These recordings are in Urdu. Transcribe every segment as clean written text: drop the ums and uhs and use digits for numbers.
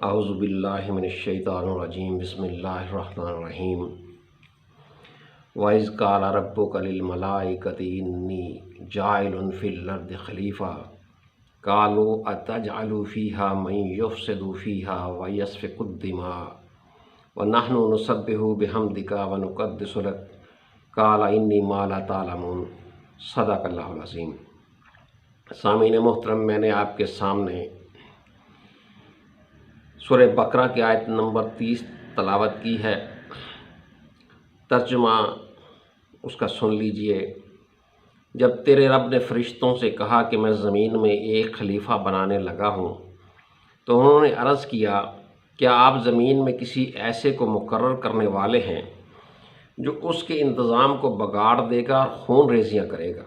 اعوذ باللہ من الشیطان الرجیم بسم اللہ الرحمن الرحیم وَإِذْ قَالَ رَبُّكَ لِلْمَلَائِكَةِ إِنِّي جَاعِلٌ فِي الْأَرْضِ خَلِيفَةً قَالُوا أَتَجْعَلُ فِيهَا مَن يُفْسِدُ فِيهَا وَيَسْفِكُ الدِّمَاءَ وَنَحْنُ نُسَبِّحُ بِحَمْدِكَ وَنُقَدِّسُ لَكَ قَالَ إِنِّي مَا لَا تَعْلَمُونَ صدق اللہ العظیم۔ سامعین محترم، میں نے آپ کے سامنے سورہ بقرہ کی آیت نمبر 30 تلاوت کی ہے۔ ترجمہ اس کا سن لیجئے۔ جب تیرے رب نے فرشتوں سے کہا کہ میں زمین میں ایک خلیفہ بنانے لگا ہوں، تو انہوں نے عرض کیا، کیا آپ زمین میں کسی ایسے کو مقرر کرنے والے ہیں جو اس کے انتظام کو بگاڑ دے گا اور خون ریزیاں کرے گا؟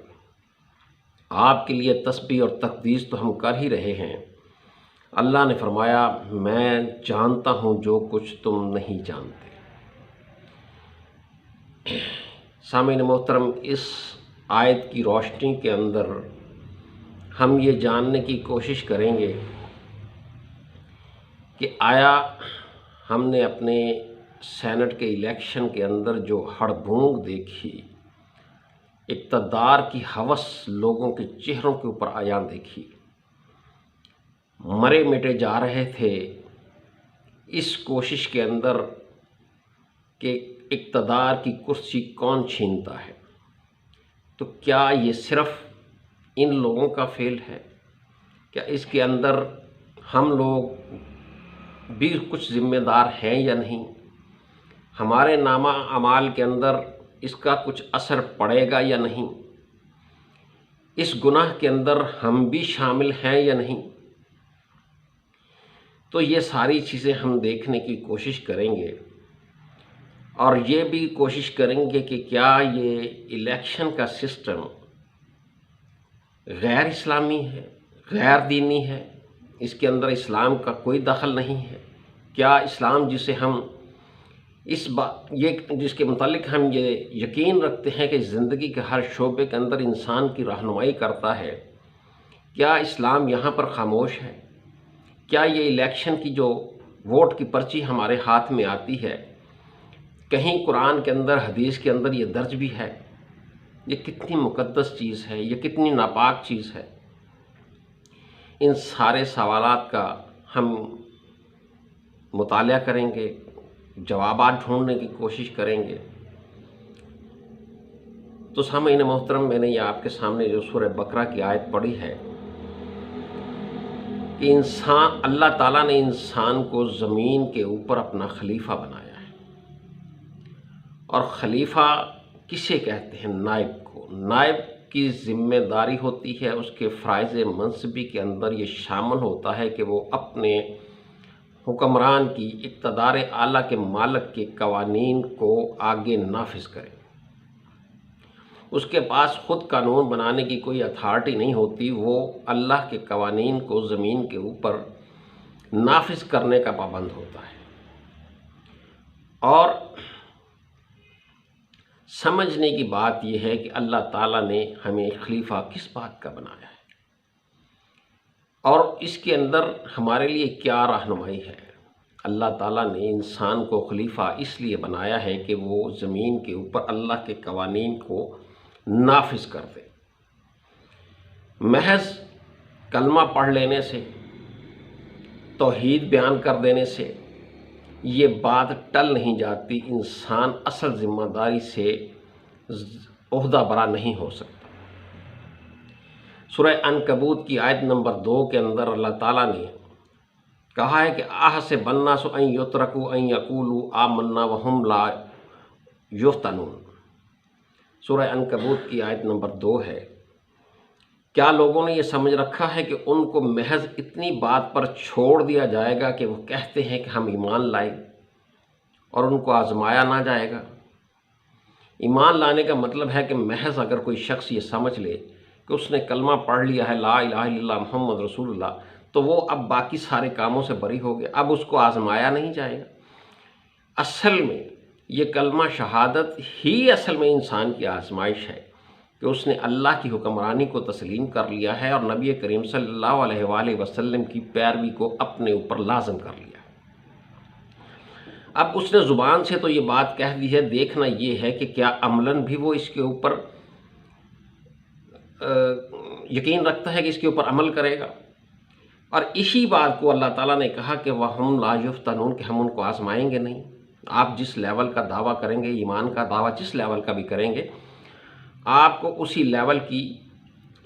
آپ کے لیے تسبیح اور تقدیس تو ہم کر ہی رہے ہیں۔ اللہ نے فرمایا، میں جانتا ہوں جو کچھ تم نہیں جانتے۔ سامعین محترم، اس آیت کی روشنی کے اندر ہم یہ جاننے کی کوشش کریں گے کہ آیا ہم نے اپنے سینٹ کے الیکشن کے اندر جو ہڑبونگ دیکھی، اقتدار کی ہوس لوگوں کے چہروں کے اوپر عیاں دیکھی، مرے مٹے جا رہے تھے اس کوشش کے اندر کہ اقتدار کی کرسی کون چھینتا ہے، تو کیا یہ صرف ان لوگوں کا فعل ہے؟ کیا اس کے اندر ہم لوگ بھی کچھ ذمہ دار ہیں یا نہیں؟ ہمارے نامہ اعمال کے اندر اس کا کچھ اثر پڑے گا یا نہیں؟ اس گناہ کے اندر ہم بھی شامل ہیں یا نہیں؟ تو یہ ساری چیزیں ہم دیکھنے کی کوشش کریں گے، اور یہ بھی کوشش کریں گے کہ کیا یہ الیکشن کا سسٹم غیر اسلامی ہے، غیر دینی ہے، اس کے اندر اسلام کا کوئی دخل نہیں ہے؟ کیا اسلام جسے ہم جس کے متعلق ہم یہ یقین رکھتے ہیں کہ زندگی کے ہر شعبے کے اندر انسان کی رہنمائی کرتا ہے، کیا اسلام یہاں پر خاموش ہے؟ کیا یہ الیکشن کی جو ووٹ کی پرچی ہمارے ہاتھ میں آتی ہے، کہیں قرآن کے اندر، حدیث کے اندر یہ درج بھی ہے؟ یہ کتنی مقدس چیز ہے، یہ کتنی ناپاک چیز ہے؟ ان سارے سوالات کا ہم مطالعہ کریں گے، جوابات ڈھونڈنے کی کوشش کریں گے۔ تو سامعین محترم، میں نے یہ آپ کے سامنے جو سورہ بقرہ کی آیت پڑھی ہے کہ اللہ تعالیٰ نے انسان کو زمین کے اوپر اپنا خلیفہ بنایا ہے، اور خلیفہ کسے کہتے ہیں؟ نائب کو۔ نائب کی ذمہ داری ہوتی ہے، اس کے فرائض منصبی کے اندر یہ شامل ہوتا ہے کہ وہ اپنے حکمران کی، اقتدار اعلیٰ کے مالک کے قوانین کو آگے نافذ کرے۔ اس کے پاس خود قانون بنانے کی کوئی اتھارٹی نہیں ہوتی، وہ اللہ کے قوانین کو زمین کے اوپر نافذ کرنے کا پابند ہوتا ہے۔ اور سمجھنے کی بات یہ ہے کہ اللہ تعالیٰ نے ہمیں خلیفہ کس بات کا بنایا ہے، اور اس کے اندر ہمارے لیے کیا رہنمائی ہے۔ اللہ تعالیٰ نے انسان کو خلیفہ اس لیے بنایا ہے کہ وہ زمین کے اوپر اللہ کے قوانین کو نافذ کر دے۔ محض کلمہ پڑھ لینے سے، توحید بیان کر دینے سے یہ بات ٹل نہیں جاتی، انسان اصل ذمہ داری سے عہدہ برا نہیں ہو سکتا۔ سورہ عنکبوت کی آیت نمبر 2 کے اندر اللہ تعالیٰ نے کہا ہے کہ احسب الناس ان یترکوا ان یقولوا آمنا وہم لا یفتنون۔ سورہ عنکبوت کی آیت نمبر 2 ہے۔ کیا لوگوں نے یہ سمجھ رکھا ہے کہ ان کو محض اتنی بات پر چھوڑ دیا جائے گا کہ وہ کہتے ہیں کہ ہم ایمان لائے، اور ان کو آزمایا نہ جائے گا؟ ایمان لانے کا مطلب ہے کہ محض اگر کوئی شخص یہ سمجھ لے کہ اس نے کلمہ پڑھ لیا ہے، لا الہ الا اللہ محمد رسول اللہ، تو وہ اب باقی سارے کاموں سے بری ہو گیا، اب اس کو آزمایا نہیں جائے گا۔ اصل میں یہ کلمہ شہادت ہی اصل میں انسان کی آزمائش ہے کہ اس نے اللہ کی حکمرانی کو تسلیم کر لیا ہے، اور نبی کریم صلی اللہ علیہ وآلہ وسلم کی پیروی کو اپنے اوپر لازم کر لیا ہے۔ اب اس نے زبان سے تو یہ بات کہہ دی ہے، دیکھنا یہ ہے کہ کیا عملاً بھی وہ اس کے اوپر یقین رکھتا ہے کہ اس کے اوپر عمل کرے گا۔ اور اسی بات کو اللہ تعالیٰ نے کہا کہ وَهُمْ لَا يُفْتَنُونَ، کہ ہم ان کو آزمائیں گے نہیں۔ آپ جس لیول کا دعویٰ کریں گے، ایمان کا دعویٰ جس لیول کا بھی کریں گے، آپ کو اسی لیول کی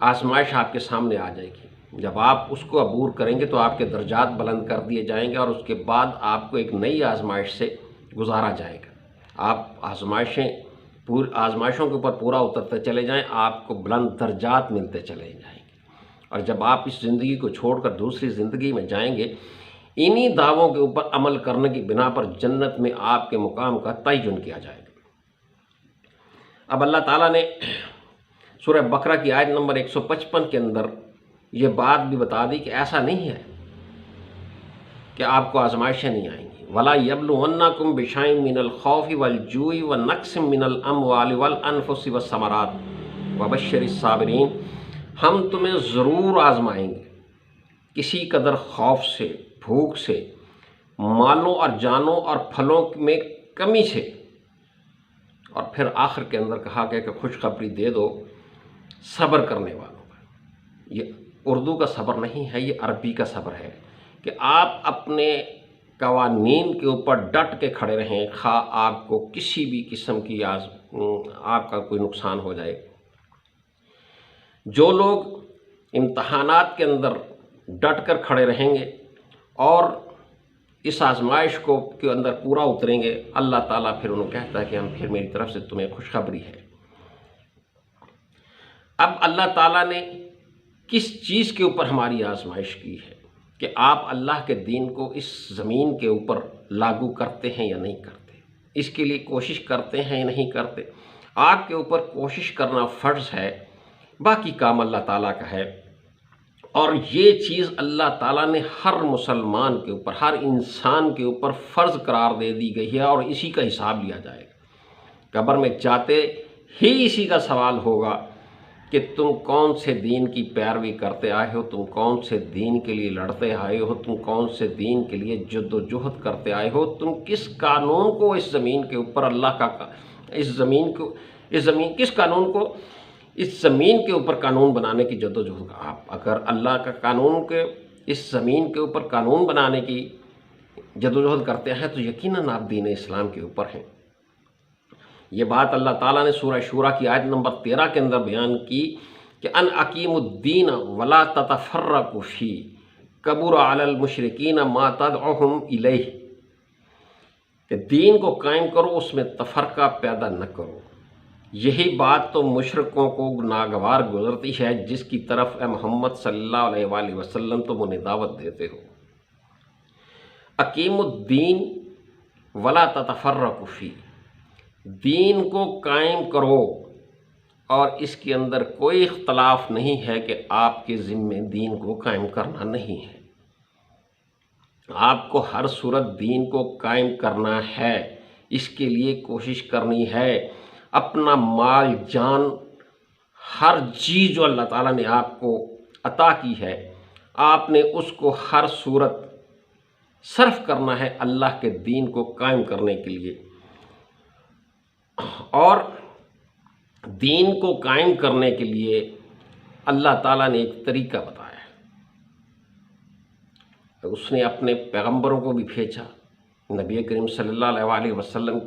آزمائش آپ کے سامنے آ جائے گی۔ جب آپ اس کو عبور کریں گے تو آپ کے درجات بلند کر دیے جائیں گے، اور اس کے بعد آپ کو ایک نئی آزمائش سے گزارا جائے گا۔ آپ آزمائشوں کے اوپر پورا اترتے چلے جائیں، آپ کو بلند درجات ملتے چلے جائیں گے۔ اور جب آپ اس زندگی کو چھوڑ کر دوسری زندگی میں جائیں گے، انہی دعووں کے اوپر عمل کرنے کی بنا پر جنت میں آپ کے مقام کا تعین کیا جائے گا۔ اب اللہ تعالیٰ نے سورہ بقرہ کی آیت نمبر 155 کے اندر یہ بات بھی بتا دی کہ ایسا نہیں ہے کہ آپ کو آزمائشیں نہیں آئیں گی۔ وَلَا يَبْلُوَنَّكُمْ بِشَيْءٍ مِّنَ الْخَوْفِ وَالْجُوعِ وَنَقْصٍ مِّنَ الْأَمْوَالِ وَالْأَنفُسِ وَالثَّمَرَاتِ وَبَشِّرِ الصَّابِرِينَ، ہم تمہیں ضرور آزمائیں گے کسی قدر خوف سے، بھوک سے، مالوں اور جانوں اور پھلوں میں کمی سے، اور پھر آخر کے اندر کہا گیا کہ خوشخبری دے دو صبر کرنے والوں کا۔ یہ اردو کا صبر نہیں ہے، یہ عربی کا صبر ہے کہ آپ اپنے قوانین کے اوپر ڈٹ کے کھڑے رہیں، خواہ آپ کو کسی بھی قسم کی آپ کا کوئی نقصان ہو جائے۔ جو لوگ امتحانات کے اندر ڈٹ کر کھڑے رہیں گے اور اس آزمائش کے اندر پورا اتریں گے، اللہ تعالیٰ پھر انہوں کہتا ہے کہ ہم پھر میری طرف سے تمہیں خوشخبری ہے۔ اب اللہ تعالیٰ نے کس چیز کے اوپر ہماری آزمائش کی ہے کہ آپ اللہ کے دین کو اس زمین کے اوپر لاگو کرتے ہیں یا نہیں کرتے، اس کے لیے کوشش کرتے ہیں یا نہیں کرتے۔ آپ کے اوپر کوشش کرنا فرض ہے، باقی کام اللہ تعالیٰ کا ہے، اور یہ چیز اللہ تعالیٰ نے ہر مسلمان کے اوپر، ہر انسان کے اوپر فرض قرار دے دی گئی ہے، اور اسی کا حساب لیا جائے گا۔ قبر میں جاتے ہی اسی کا سوال ہوگا کہ تم کون سے دین کی پیروی کرتے آئے ہو، تم کون سے دین کے لیے لڑتے آئے ہو، تم کون سے دین کے لیے جد و جہد کرتے آئے ہو، تم کس قانون کو اس زمین کے اوپر اس زمین کے اوپر قانون بنانے کی جد و جہد کا۔ آپ اگر اللہ کا قانون کے اس زمین کے اوپر قانون بنانے کی جد و جہد کرتے ہیں تو یقیناً آپ دین اسلام کے اوپر ہیں۔ یہ بات اللہ تعالیٰ نے سورہ شورا کی آیت نمبر 13 کے اندر بیان کی کہ ان اقیموا الدین ولا تتفرقوا فیہ کبر علی المشرکین ما تدعوہم الیہ، کہ دین کو قائم کرو، اس میں تفرقہ پیدا نہ کرو۔ یہی بات تو مشرکوں کو ناگوار گزرتی ہے، جس کی طرف اے محمد صلی اللہ علیہ وآلہ وسلم تم انہیں دعوت دیتے ہو۔ اقیم الدین ولا تتفرقوا فیہ، دین کو قائم کرو، اور اس کے اندر کوئی اختلاف نہیں ہے کہ آپ کے ذمے دین کو قائم کرنا نہیں ہے۔ آپ کو ہر صورت دین کو قائم کرنا ہے، اس کے لیے کوشش کرنی ہے۔ اپنا مال، جان، ہر چیز جو اللہ تعالیٰ نے آپ کو عطا کی ہے، آپ نے اس کو ہر صورت صرف کرنا ہے اللہ کے دین کو قائم کرنے کے لیے۔ اور دین کو قائم کرنے کے لیے اللہ تعالیٰ نے ایک طریقہ بتایا ہے۔ اس نے اپنے پیغمبروں کو بھی بھیجا۔ نبی کریم صلی اللہ علیہ وآلہ وسلم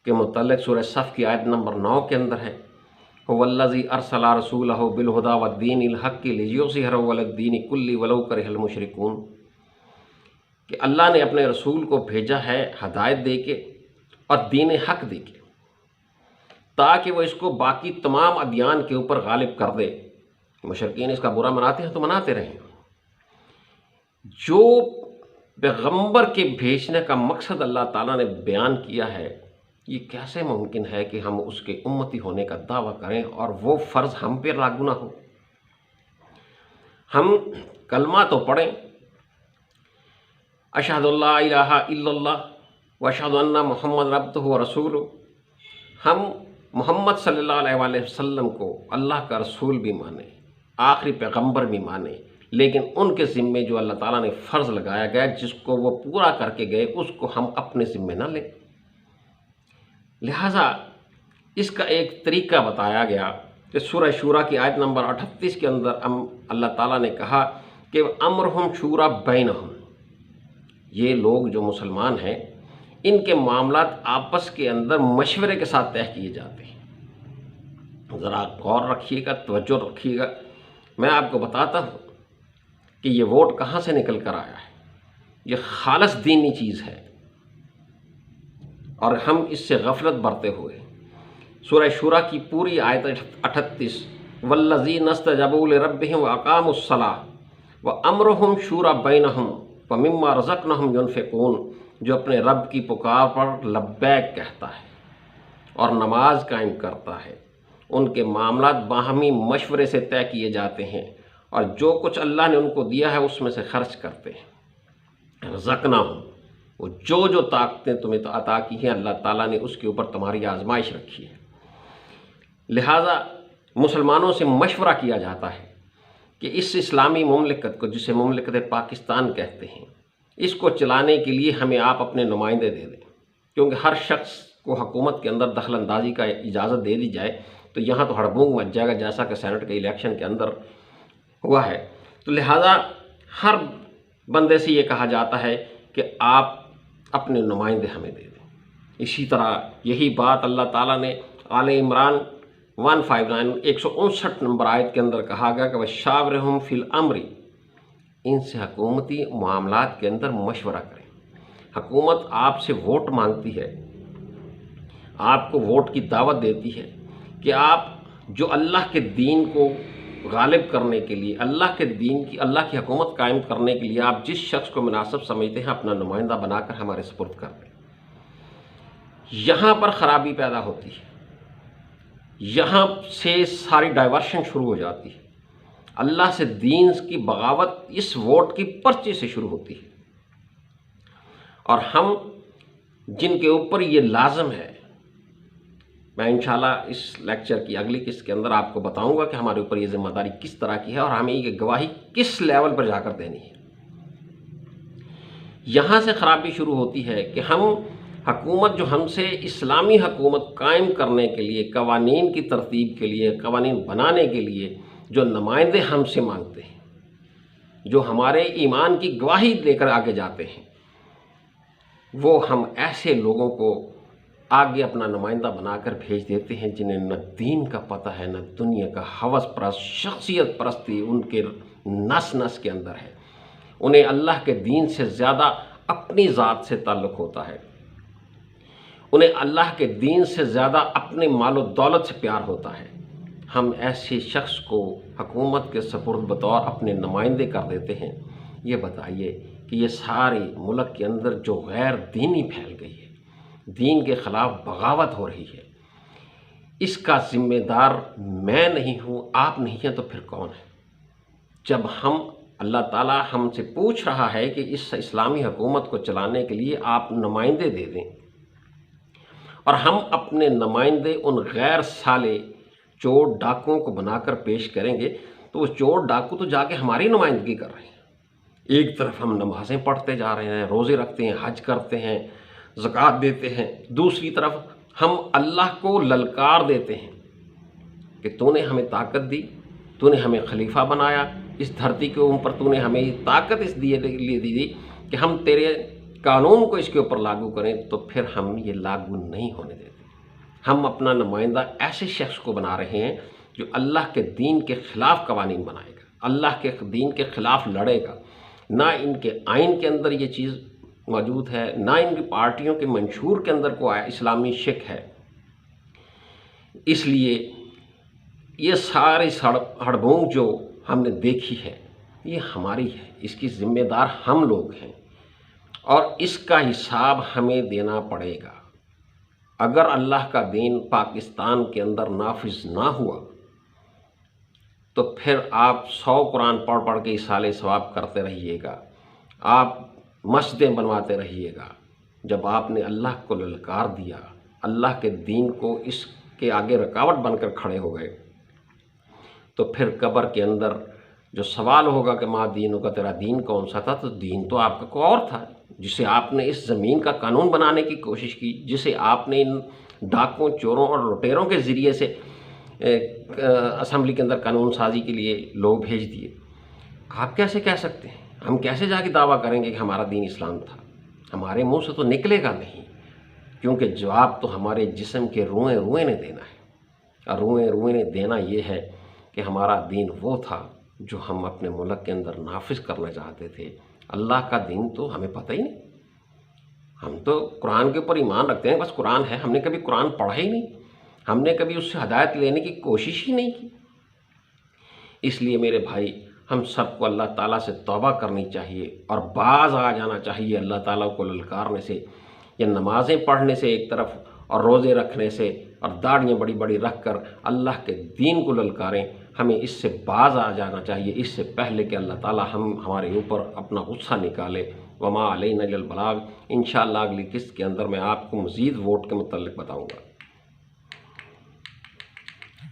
کے متعلق سورہ صف کی آیت نمبر 9 کے اندر ہے، هو الذی ارسل رسولہ بالہدی والدین الحق لیظہرہ علی الدین کلہ ولو کرہ المشرکون، کہ اللہ نے اپنے رسول کو بھیجا ہے ہدایت دے کے اور دین حق دے کے، تاکہ وہ اس کو باقی تمام ادیان کے اوپر غالب کر دے۔ مشرکین اس کا برا مناتے ہیں تو مناتے رہیں۔ جو پیغمبر کے بھیجنے کا مقصد اللہ تعالیٰ نے بیان کیا ہے، یہ کیسے ممکن ہے کہ ہم اس کے امتی ہونے کا دعویٰ کریں اور وہ فرض ہم پہ لاگو نہ ہو؟ ہم کلمہ تو پڑھیں، اشہد اللہ الہ الا اللہ واشہد ان محمد عبدہ ورسولہ، ہم محمد صلی اللہ علیہ وآلہ وسلم کو اللہ کا رسول بھی مانیں، آخری پیغمبر بھی مانیں، لیکن ان کے ذمے جو اللہ تعالیٰ نے فرض لگایا گیا جس کو وہ پورا کر کے گئے اس کو ہم اپنے ذمے نہ لیں۔ لہٰذا اس کا ایک طریقہ بتایا گیا کہ سورہ شورا کی آیت نمبر 38 کے اندر اللہ تعالیٰ نے کہا کہ امرہم شورا بینہم، یہ لوگ جو مسلمان ہیں ان کے معاملات آپس کے اندر مشورے کے ساتھ طے کیے جاتے ہیں۔ ذرا غور رکھیے گا، توجہ رکھیے گا، میں آپ کو بتاتا ہوں کہ یہ ووٹ کہاں سے نکل کر آیا ہے۔ یہ خالص دینی چیز ہے اور ہم اس سے غفلت برتے ہوئے سورہ شورا کی پوری آیت 38 والذین استجابوا لربہم واقاموا الصلاۃ وامرہم شورا بینہم ومما رزقناہم ینفقون، جو اپنے رب کی پکار پر لبیک کہتا ہے اور نماز قائم کرتا ہے، ان کے معاملات باہمی مشورے سے طے کیے جاتے ہیں اور جو کچھ اللہ نے ان کو دیا ہے اس میں سے خرچ کرتے ہیں۔ رزقناہم، وہ جو طاقتیں تمہیں عطا کی ہیں اللہ تعالیٰ نے اس کے اوپر تمہاری آزمائش رکھی ہے۔ لہٰذا مسلمانوں سے مشورہ کیا جاتا ہے کہ اس اسلامی مملکت کو، جسے مملکت پاکستان کہتے ہیں، اس کو چلانے کے لیے ہمیں آپ اپنے نمائندے دے دیں، کیونکہ ہر شخص کو حکومت کے اندر دخل اندازی کا اجازت دے دی جائے تو یہاں تو ہڑبونگ مچ جائے گا، جیسا کہ سینٹ کے الیکشن کے اندر ہوا ہے۔ تو لہٰذا ہر بندے سے یہ کہا جاتا ہے کہ آپ اپنے نمائندے ہمیں دے دیں۔ اسی طرح یہی بات اللہ تعالیٰ نے آل عمران 159 159 نمبر آیت کے اندر کہا گیا کہ وَشَاوِرْهُمْ فِي الْأَمْرِ، ان سے حکومتی معاملات کے اندر مشورہ کریں۔ حکومت آپ سے ووٹ مانگتی ہے، آپ کو ووٹ کی دعوت دیتی ہے کہ آپ جو اللہ کے دین کو غالب کرنے کے لیے، اللہ کی حکومت قائم کرنے کے لیے آپ جس شخص کو مناسب سمجھتے ہیں اپنا نمائندہ بنا کر ہمارے سپرد کر دیں۔ یہاں پر خرابی پیدا ہوتی ہے، یہاں سے ساری ڈائیورشن شروع ہو جاتی ہے۔ اللہ سے دین کی بغاوت اس ووٹ کی پرچی سے شروع ہوتی ہے، اور ہم جن کے اوپر یہ لازم ہے، میں انشاءاللہ اس لیکچر کی اگلی قسط کے اندر آپ کو بتاؤں گا کہ ہمارے اوپر یہ ذمہ داری کس طرح کی ہے اور ہمیں یہ گواہی کس لیول پر جا کر دینی ہے۔ یہاں سے خرابی شروع ہوتی ہے کہ ہم حکومت جو ہم سے اسلامی حکومت قائم کرنے کے لیے، قوانین کی ترتیب کے لیے، قوانین بنانے کے لیے جو نمائندے ہم سے مانگتے ہیں، جو ہمارے ایمان کی گواہی لے کر آگے جاتے ہیں، وہ ہم ایسے لوگوں کو آگے اپنا نمائندہ بنا کر بھیج دیتے ہیں جنہیں نہ دین کا پتہ ہے، نہ دنیا کا، ہوس پرست، شخصیت پرستی ان کے نس نس کے اندر ہے۔ انہیں اللہ کے دین سے زیادہ اپنی ذات سے تعلق ہوتا ہے، انہیں اللہ کے دین سے زیادہ اپنے مال و دولت سے پیار ہوتا ہے۔ ہم ایسے شخص کو حکومت کے سپرد بطور اپنے نمائندے کر دیتے ہیں۔ یہ بتائیے کہ یہ سارے ملک کے اندر جو غیر دینی پھیل گئی ہے، دین کے خلاف بغاوت ہو رہی ہے، اس کا ذمہ دار میں نہیں ہوں، آپ نہیں ہیں، تو پھر کون ہے؟ جب اللہ تعالیٰ ہم سے پوچھ رہا ہے کہ اس اسلامی حکومت کو چلانے کے لیے آپ نمائندے دے دیں، اور ہم اپنے نمائندے ان غیر صالح چور ڈاکوؤں کو بنا کر پیش کریں گے، تو وہ چور ڈاکو تو جا کے ہماری نمائندگی کر رہے ہیں۔ ایک طرف ہم نمازیں پڑھتے جا رہے ہیں، روزے رکھتے ہیں، حج کرتے ہیں، زکوٰۃ دیتے ہیں، دوسری طرف ہم اللہ کو للکار دیتے ہیں کہ تو نے ہمیں طاقت دی، تو نے ہمیں خلیفہ بنایا اس دھرتی کے اوپر، تو نے ہمیں طاقت اس لیے دی کہ ہم تیرے قانون کو اس کے اوپر لاگو کریں، تو پھر ہم یہ لاگو نہیں ہونے دیتے۔ ہم اپنا نمائندہ ایسے شخص کو بنا رہے ہیں جو اللہ کے دین کے خلاف قوانین بنائے گا، اللہ کے دین کے خلاف لڑے گا۔ نہ ان کے آئین کے اندر یہ چیز موجود ہے، نہ ان کی پارٹیوں کے منشور کے اندر کوئی اسلامی شک ہے۔ اس لیے یہ ساری ہڑبونگ جو ہم نے دیکھی ہے یہ ہماری ہے، اس کی ذمہ دار ہم لوگ ہیں، اور اس کا حساب ہمیں دینا پڑے گا۔ اگر اللہ کا دین پاکستان کے اندر نافذ نہ ہوا تو پھر آپ 100 قرآن پڑھ پڑھ کے اصالہ ثواب کرتے رہیے گا، آپ مسجدیں بنواتے رہیے گا۔ جب آپ نے اللہ کو للکار دیا، اللہ کے دین کو اس کے آگے رکاوٹ بن کر کھڑے ہو گئے، تو پھر قبر کے اندر جو سوال ہوگا کہ ماں دینوں کا، تیرا دین کون سا تھا، تو دین تو آپ کا کوئی اور تھا، جسے آپ نے اس زمین کا قانون بنانے کی کوشش کی، جسے آپ نے ان ڈاکوں، چوروں اور لٹیروں کے ذریعے سے اسمبلی کے اندر قانون سازی کے لیے لوگ بھیج دیے۔ آپ کیسے کہہ سکتے ہیں؟ ہم کیسے جا کے دعویٰ کریں گے کہ ہمارا دین اسلام تھا؟ ہمارے منہ سے تو نکلے گا نہیں، کیونکہ جواب تو ہمارے جسم کے روئیں روئیں نے دینا ہے، اور روئیں روئیں نے دینا یہ ہے کہ ہمارا دین وہ تھا جو ہم اپنے ملک کے اندر نافذ کرنا چاہتے تھے۔ اللہ کا دین تو ہمیں پتہ ہی نہیں، ہم تو قرآن کے اوپر ایمان رکھتے ہیں، بس قرآن ہے، ہم نے کبھی قرآن پڑھا ہی نہیں، ہم نے کبھی اس سے ہدایت لینے کی کوشش ہی نہیں کی۔ اس لیے میرے بھائی، ہم سب کو اللہ تعالیٰ سے توبہ کرنی چاہیے اور باز آ جانا چاہیے اللہ تعالیٰ کو للکارنے سے، یا نمازیں پڑھنے سے ایک طرف، اور روزے رکھنے سے، اور داڑھیاں بڑی بڑی رکھ کر اللہ کے دین کو للکاریں۔ ہمیں اس سے باز آ جانا چاہیے، اس سے پہلے کہ اللہ تعالیٰ ہمارے اوپر اپنا غصہ نکالے۔ وما علینا الا البلاغ۔ انشاءاللہ اگلی قسط کے اندر میں آپ کو مزید ووٹ کے متعلق بتاؤں گا۔